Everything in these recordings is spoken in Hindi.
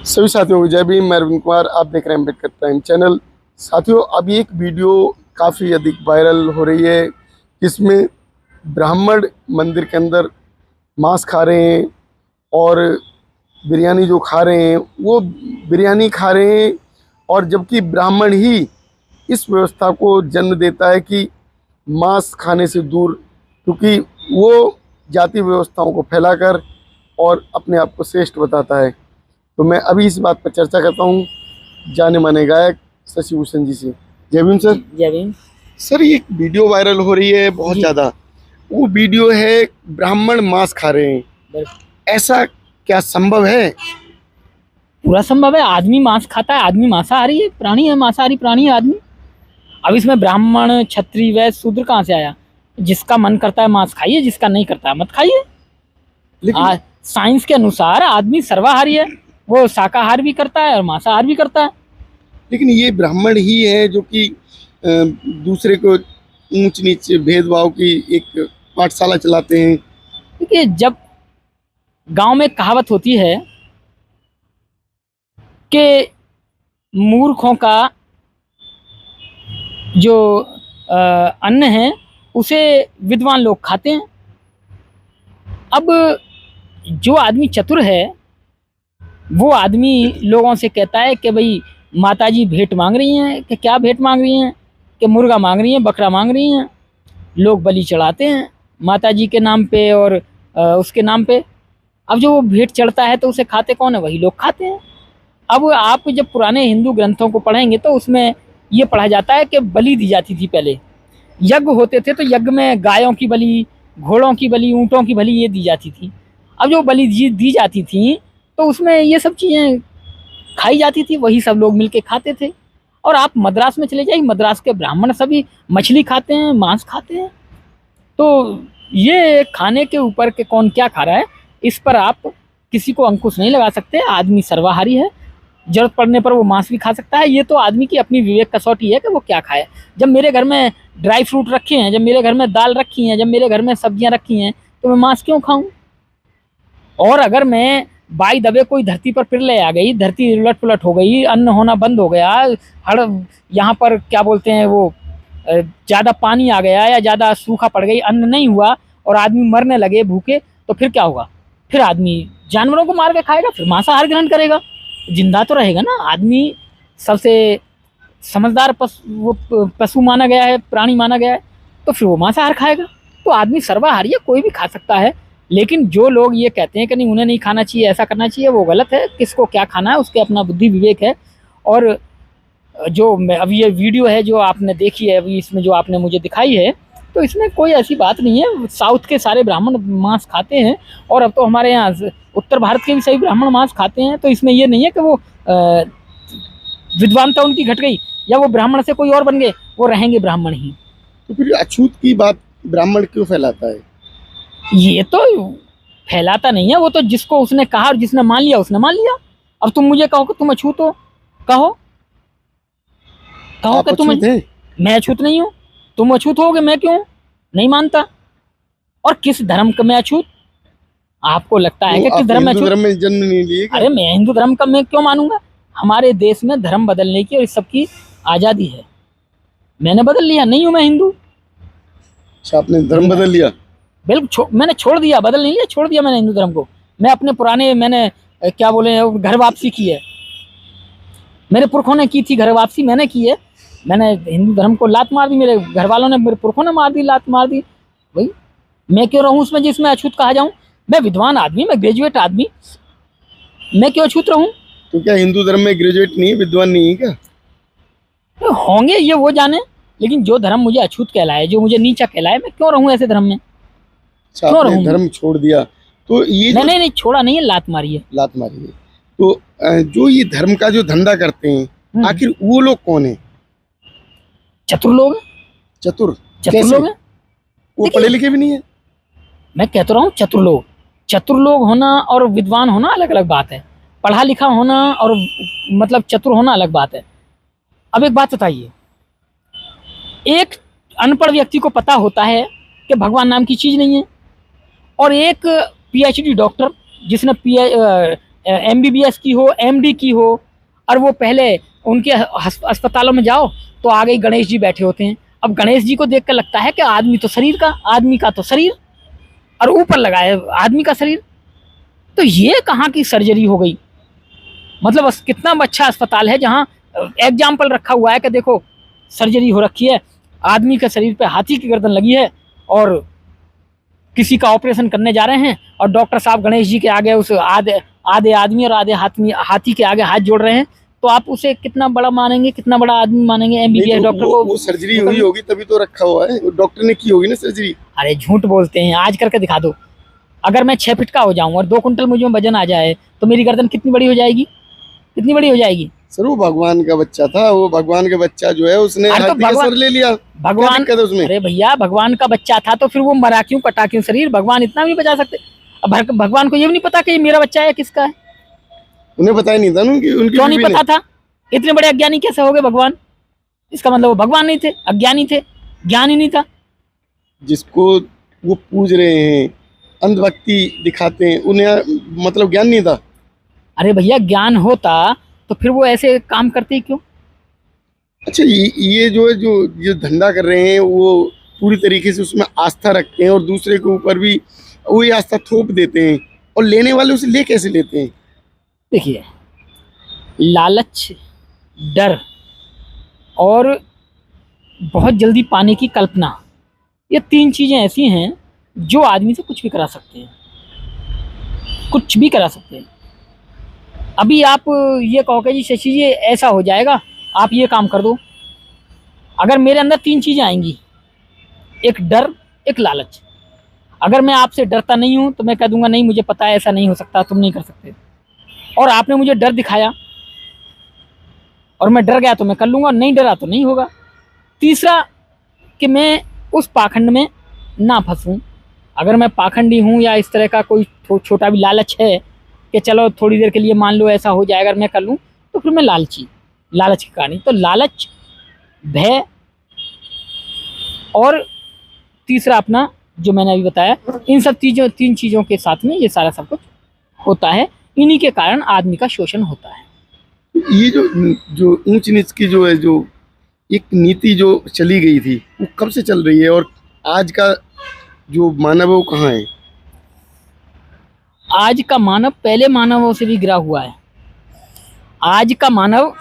सभी साथियों को जय भीम। मैं अरविंद कुमार, आप देख रहे हैं अम्बेडकर प्राइम चैनल। साथियों, अभी एक वीडियो काफ़ी अधिक वायरल हो रही है जिसमें ब्राह्मण मंदिर के अंदर मांस खा रहे हैं और बिरयानी जो खा रहे हैं वो बिरयानी खा रहे हैं, और जबकि ब्राह्मण ही इस व्यवस्था को जन्म देता है कि मांस खाने से दूर, क्योंकि वो जाति व्यवस्थाओं को फैलाकर और अपने आप को श्रेष्ठ बताता है। तो मैं अभी इस बात पर चर्चा करता हूँ जाने माने गायक शशि भूषण जी से। जय भीम सर। जय भीम सर, ये एक वीडियो वायरल हो रही है बहुत ज़्यादा। वो वीडियो है ब्राह्मण मांस खा रहे हैं, ऐसा क्या संभव है? पूरा संभव है। आदमी मांस खाता है, आदमी मांसाहारी है, प्राणी है, मांसाहारी प्राणी है आदमी। अब इसमें ब्राह्मण, क्षत्रिय, वैश्य, शूद्र कहाँ से आया? जिसका मन करता है मांस खाइए, जिसका नहीं करता है मत खाइए। साइंस के अनुसार आदमी सर्वाहारी है, वो शाकाहार भी करता है और मांसाहार भी करता है। लेकिन ये ब्राह्मण ही है जो कि दूसरे को ऊंच नीच भेदभाव की एक पाठशाला चलाते हैं। देखिए, जब गांव में कहावत होती है कि मूर्खों का जो अन्न है उसे विद्वान लोग खाते हैं। अब जो आदमी चतुर है वो आदमी लोगों से कहता है कि भाई माताजी भेंट मांग रही हैं, कि क्या भेंट मांग रही हैं, कि मुर्गा मांग रही हैं, बकरा मांग रही हैं। लोग बलि चढ़ाते हैं माताजी के नाम पे और उसके नाम पे। अब जो वो भेंट चढ़ता है तो उसे खाते कौन है? वही लोग खाते हैं। अब आप जब पुराने हिंदू ग्रंथों को पढ़ेंगे तो उसमें ये पढ़ा जाता है कि बलि दी जाती थी। पहले यज्ञ होते थे तो यज्ञ में गायों की बलि, घोड़ों की बलि, ऊँटों की बलि ये दी जाती थी। अब जो बलि दी जाती थी तो उसमें ये सब चीज़ें खाई जाती थी, वही सब लोग मिलके खाते थे। और आप मद्रास में चले जाइए, मद्रास के ब्राह्मण सभी मछली खाते हैं, मांस खाते हैं। तो ये खाने के ऊपर के कौन क्या खा रहा है, इस पर आप किसी को अंकुश नहीं लगा सकते। आदमी सर्वाहारी है, जरूरत पड़ने पर वो मांस भी खा सकता है। ये तो आदमी की अपनी विवेक कसौटी है कि वो क्या खाए। जब मेरे घर में ड्राई फ्रूट रखे हैं, जब मेरे घर में दाल रखी हैं, जब मेरे घर में सब्जियां रखी हैं, तो मैं मांस क्यों खाऊं? और अगर मैं बाई दबे कोई धरती पर पिरले आ गई, धरती उलट पुलट हो गई, अन्न होना बंद हो गया, हड़ यहाँ पर क्या बोलते हैं वो ज़्यादा पानी आ गया या ज़्यादा सूखा पड़ गई, अन्न नहीं हुआ और आदमी मरने लगे भूखे, तो फिर क्या होगा? फिर आदमी जानवरों को मार के खाएगा, फिर मांसाहार ग्रहण करेगा। जिंदा तो रहेगा ना। आदमी सबसे समझदार पशु माना गया है, प्राणी माना गया है, तो फिर वो मांसाहार खाएगा। तो आदमी सर्वाहारी है, कोई भी खा सकता है। लेकिन जो लोग ये कहते हैं कि नहीं उन्हें नहीं खाना चाहिए, ऐसा करना चाहिए, वो गलत है। किसको क्या खाना है उसके अपना बुद्धि विवेक है। और जो अभी ये वीडियो है जो आपने देखी है, अभी इसमें जो आपने मुझे दिखाई है, तो इसमें कोई ऐसी बात नहीं है। साउथ के सारे ब्राह्मण मांस खाते हैं और अब तो हमारे यहाँ उत्तर भारत के भी सभी ब्राह्मण मांस खाते हैं। तो इसमें ये नहीं है कि वो विद्वानता उनकी घट गई या वो ब्राह्मण से कोई और बन गए, वो रहेंगे ब्राह्मण ही। तो फिर अछूत की बात ब्राह्मण क्यों फैलाता है? ये तो फैलाता नहीं है, वो तो जिसको उसने कहा और जिसने मान लिया उसने मान लिया। अब तुम मुझे कहो कि तुम अछूत हो, कहो कि तुम। मैं अछूत नहीं हूँ, तुम अछूत होगे, मैं क्यों नहीं मानता? और किस धर्म का मैं अछूत? आपको लगता है कि किस धर्म में? धर्म में जन्म नहीं लिए? अरे मैं हिंदू धर्म का मैं क्यों मानूंगा? हमारे देश में धर्म बदलने की और इस सबकी आज़ादी है। मैंने बदल लिया, नहीं हूँ मैं हिंदू। अच्छा, आपने धर्म बदल लिया? बिल्कुल, मैंने छोड़ दिया, बदल नहीं लिया, छोड़ दिया मैंने हिंदू धर्म को। मैं अपने पुराने, मैंने क्या बोले, घर वापसी की है। मेरे पुरखों ने की थी घर वापसी, मैंने की है। मैंने हिंदू धर्म को लात मार दी, मेरे घर वालों ने, मेरे पुरखों ने मार दी, लात मार दी। भाई मैं क्यों रहूँ उसमें जिसमें अछूत कहा जाऊँ? मैं विद्वान आदमी, मैं ग्रेजुएट आदमी, मैं क्यों अछूत रहूँ? तो क्या हिंदू धर्म में ग्रेजुएट नहीं है, विद्वान नहीं है क्या? होंगे, ये वो जाने। लेकिन जो धर्म मुझे अछूत कहलाए, जो मुझे नीचा कहलाए, मैं क्यों रहूँ ऐसे धर्म में? क्यों रहूँ? धर्म छोड़ दिया तो ये नहीं छोड़ा नहीं है, लात मारी है। लात मारी है। तो जो ये धर्म का जो धंधा करते हैं, आखिर वो लोग कौन है? चतुर लोग। चतुर लोग हैं, वो पढ़े लिखे भी नहीं है। मैं कहता रहा हूँ चतुर लोग। चतुर लोग होना और विद्वान होना अलग अलग बात है। पढ़ा लिखा होना और मतलब चतुर होना अलग बात है। अब एक बात बताइए, एक अनपढ़ व्यक्ति को पता होता है कि भगवान नाम की चीज़ नहीं है, और एक पीएचडी डॉक्टर जिसने MBBS की हो, MD की हो, और वो पहले उनके अस्पतालों में जाओ तो आगे ही गणेश जी बैठे होते हैं। अब गणेश जी को देख कर लगता है कि आदमी तो शरीर का, आदमी का तो शरीर, और ऊपर लगा है आदमी का शरीर। तो ये कहाँ की सर्जरी हो गई? मतलब कितना अच्छा अस्पताल है जहाँ एग्जाम्पल रखा हुआ है कि देखो सर्जरी हो रखी है, आदमी के शरीर पे हाथी की गर्दन लगी है और किसी का ऑपरेशन करने जा रहे हैं, और डॉक्टर साहब गणेश जी के आगे उस आधे आदमी और आधे हाथी के आगे हाथ जोड़ रहे हैं। तो आप उसे कितना बड़ा मानेंगे, कितना बड़ा आदमी मानेंगे? MBBS डॉक्टर को वो सर्जरी हुई होगी तभी तो रखा हुआ है, डॉक्टर ने की होगी ना सर्जरी। अरे झूठ बोलते हैं, आज करके दिखा दो। अगर मैं 6 फीट का हो जाऊं और 2 कुंटल मुझ में वजन आ जाए तो मेरी गर्दन कितनी बड़ी हो जाएगी? कितनी बड़ी हो जाएगी? सर वो भगवान का बच्चा था, वो भगवान का बच्चा जो है उसने अरे तो हाथी का सर ले लिया, क्या दिक्कत है उसमें? अरे भैया भगवान का बच्चा था तो फिर वो मरा क्यों, कटा क्यों शरीर? भगवान इतना भी बचा सकते? अब भगवान को ये भी नहीं पता कि ये मेरा बच्चा है, किसका है? उन्हें पता ही नहीं था उनकी क्यों नहीं पता था? इतने बड़े अज्ञानी कैसे हो गए भगवान? इसका मतलब वो भगवान नहीं थे, अज्ञानी थे, ज्ञान ही नहीं था। जिसको वो पूज रहे हैं, अंधभक्ति दिखाते हैं, उन्हें मतलब ज्ञान नहीं था। अरे भैया ज्ञान होता तो फिर वो ऐसे काम करते क्यों? अच्छा ये जो है जो धंधा कर रहे हैं वो पूरी तरीके से उसमें आस्था रखते हैं और दूसरे के ऊपर भी वही आस्था थोप देते हैं, और लेने वाले उसे ले कैसे लेते हैं? देखिए, लालच, डर और बहुत जल्दी पाने की कल्पना, ये 3 चीज़ें ऐसी हैं जो आदमी से कुछ भी करा सकते हैं, कुछ भी करा सकते हैं। अभी आप ये कहो कि जी शशि जी ऐसा हो जाएगा, आप ये काम कर दो। अगर मेरे अंदर 3 चीज़ें आएंगी, एक डर, एक लालच। अगर मैं आपसे डरता नहीं हूँ तो मैं कह दूंगा नहीं मुझे पता है ऐसा नहीं हो सकता, तुम नहीं कर सकते, और आपने मुझे डर दिखाया और मैं डर गया तो मैं कर लूँगा, नहीं डरा तो नहीं होगा। तीसरा कि मैं उस पाखंड में ना फंसूँ। अगर मैं पाखंडी हूँ या इस तरह का कोई छोटा भी लालच है कि चलो थोड़ी देर के लिए मान लो ऐसा हो जाए, अगर मैं कर लूँ तो फिर मैं लालच की कहानी। तो लालच, भय और तीसरा अपना जो मैंने अभी बताया, इन सब 3 चीज़ों के साथ में ये सारा सब कुछ होता है। इन्हीं के कारण आदमी का शोषण होता है। ये जो ऊंच नीच की जो है, जो एक नीति जो चली गई थी वो कब से चल रही है, और आज का जो मानव है वो कहाँ है? आज का मानव पहले मानवों से भी गिरा हुआ है। आज का मानव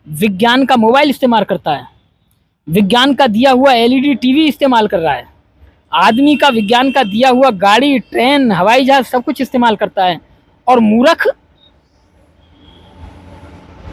विज्ञान का मोबाइल इस्तेमाल करता है, विज्ञान का दिया हुआ LED टीवी इस्तेमाल कर रहा है। आदमी का विज्ञान का दिया हुआ गाड़ी, ट्रेन, हवाई जहाज सब कुछ इस्तेमाल करता है, और मूर्ख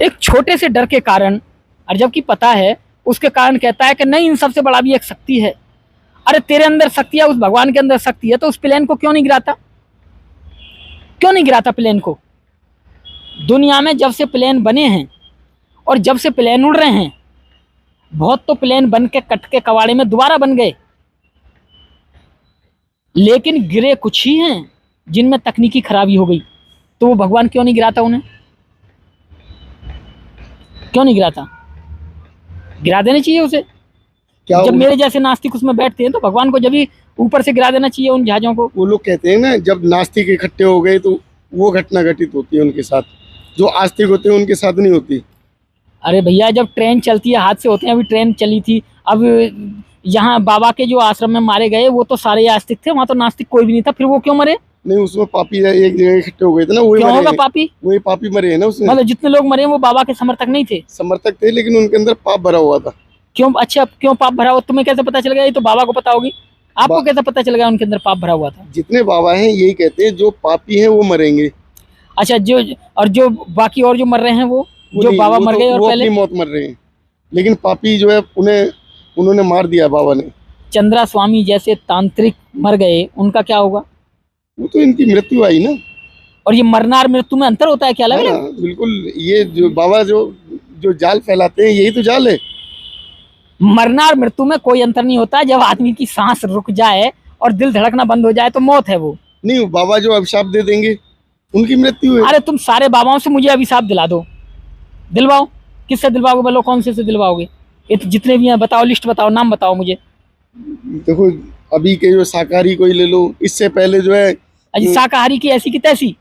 एक छोटे से डर के कारण, और जबकि पता है उसके कारण कहता है कि नहीं इन सबसे बड़ा भी एक शक्ति है। अरे तेरे अंदर शक्ति है, उस भगवान के अंदर शक्ति है, तो उस प्लेन को क्यों नहीं गिराता? क्यों नहीं गिराता प्लेन को? दुनिया में जब से प्लेन बने हैं और जब से प्लेन उड़ रहे हैं, बहुत तो प्लेन बन के कट के कबाड़े में दोबारा बन गए, लेकिन गिरे कुछ ही हैं जिनमें तकनीकी खराबी हो गई। तो वो भगवान क्यों नहीं गिराता उन्हें? क्यों नहीं गिराता? गिरा देना चाहिए उसे। जब मेरे जैसे नास्तिक उसमें बैठते हैं तो भगवान को जब भी ऊपर से गिरा देना चाहिए उन जहाजों को। वो लोग कहते हैं ना, जब नास्तिक इकट्ठे हो गए तो वो घटना घटित होती है उनके साथ, जो आस्तिक होते हैं उनके साथ नहीं होती। अरे भैया जब ट्रेन चलती है हादसे होते हैं। अभी ट्रेन चली थी, अब यहाँ बाबा के जो आश्रम में मारे गए वो तो सारे आस्तिक थे, वहाँ तो नास्तिक कोई भी नहीं था, फिर वो क्यों मरे? नहीं, उसमें पापी एक जगह इकट्ठे हो गए थे ना, वही क्यों मरे होगा हैं। पापी? वही पापी मरे हैं ना उसमें। मतलब जितने लोग मरे वो बाबा के समर्थक नहीं थे? समर्थक थे, लेकिन उनके अंदर पाप भरा हुआ था। क्यों? अच्छा क्यों पाप भरा हुआ? तुम्हें कैसे पता चल गया? ये तो बाबा को पता होगी, आपको कैसे पता चल गया उनके अंदर पाप भरा हुआ था? जितने बाबा हैं यही कहते हैं जो पापी हैं वो मरेंगे। अच्छा, जो बाकी और जो मर रहे हैं वो जो बाबा मर गए और वो पहले अपनी मौत मर रहे हैं, लेकिन पापी जो है उन्होंने मार दिया बाबा ने। चंद्रा स्वामी जैसे तांत्रिक मर गए, उनका क्या होगा? वो तो इनकी मृत्यु आई ना। और ये मरना और मृत्यु में अंतर होता है क्या? अलग अलग? बिल्कुल। ये जो बाबा जो जाल फैलाते हैं यही तो जाल है। मरना और मृत्यु में कोई अंतर नहीं होता। जब आदमी की सांस रुक जाए और दिल धड़कना बंद हो जाए तो मौत है वो। नहीं, बाबा जो अभिशाप दे देंगे उनकी मृत्यु है। अरे तुम सारे बाबाओं से मुझे अभिशाप दिला दो, दिलवाओ। किससे दिलवाओगे? बोलो कौन से दिलवाओगे? ये तो जितने भी हैं बताओ, लिस्ट बताओ, नाम बताओ मुझे। देखो अभी के जो शाकाहारी कोई ले लो, इससे पहले जो है शाकाहारी की ऐसी की तैसी।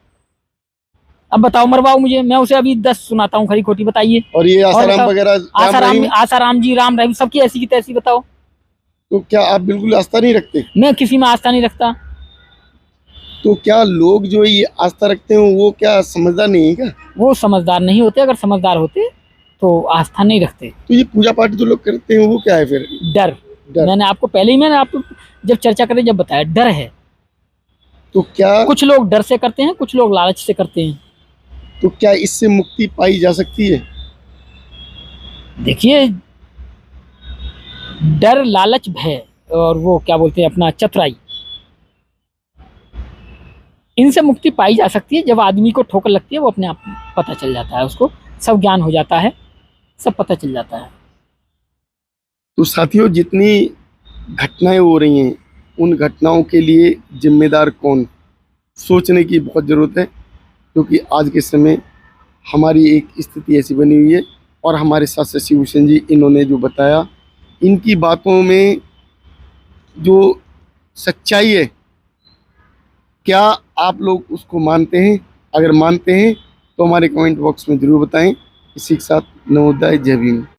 अब बताओ, मरवाओ मुझे, मैं उसे अभी 10 सुनाता हूँ खरी खोटी, बताइए। और ये और आसाराम बताओ, वगैरह राम आसाराम, रहीम, आसाराम जी, राम रहीम, सबकी ऐसी की तैसी, बताओ। तो क्या आप बिल्कुल आस्था नहीं रखते? मैं किसी में आस्था नहीं रखता। तो क्या लोग जो ये आस्था रखते हैं वो क्या समझदार नहीं है क्या? वो समझदार नहीं होते, अगर समझदार होते तो आस्था नहीं रखते। तो ये पूजा पाठ जो लोग करते हैं वो क्या है फिर? डर। डर। मैंने आपको पहले ही, मैंने आपको जब चर्चा करें जब बताया, डर है। तो क्या, कुछ लोग डर से करते हैं, कुछ लोग लालच से करते हैं। तो क्या इससे मुक्ति पाई जा सकती है? देखिए, डर, लालच, भय, और वो क्या बोलते हैं अपना चतुराई, इनसे मुक्ति पाई जा सकती है। जब आदमी को ठोकर लगती है, वो अपने आप पता चल जाता है, उसको सब ज्ञान हो जाता है, सब पता चल जाता है। तो साथियों, जितनी घटनाएं हो रही हैं उन घटनाओं के लिए जिम्मेदार कौन, सोचने की बहुत ज़रूरत है। क्योंकि आज के समय हमारी एक स्थिति ऐसी बनी हुई है, और हमारे साथ शशि भूषण जी, इन्होंने जो बताया, इनकी बातों में जो सच्चाई है, क्या आप लोग उसको मानते हैं? अगर मानते हैं तो हमारे कमेंट बॉक्स में ज़रूर बताएं। इसी के साथ नवोदय, जय भीम।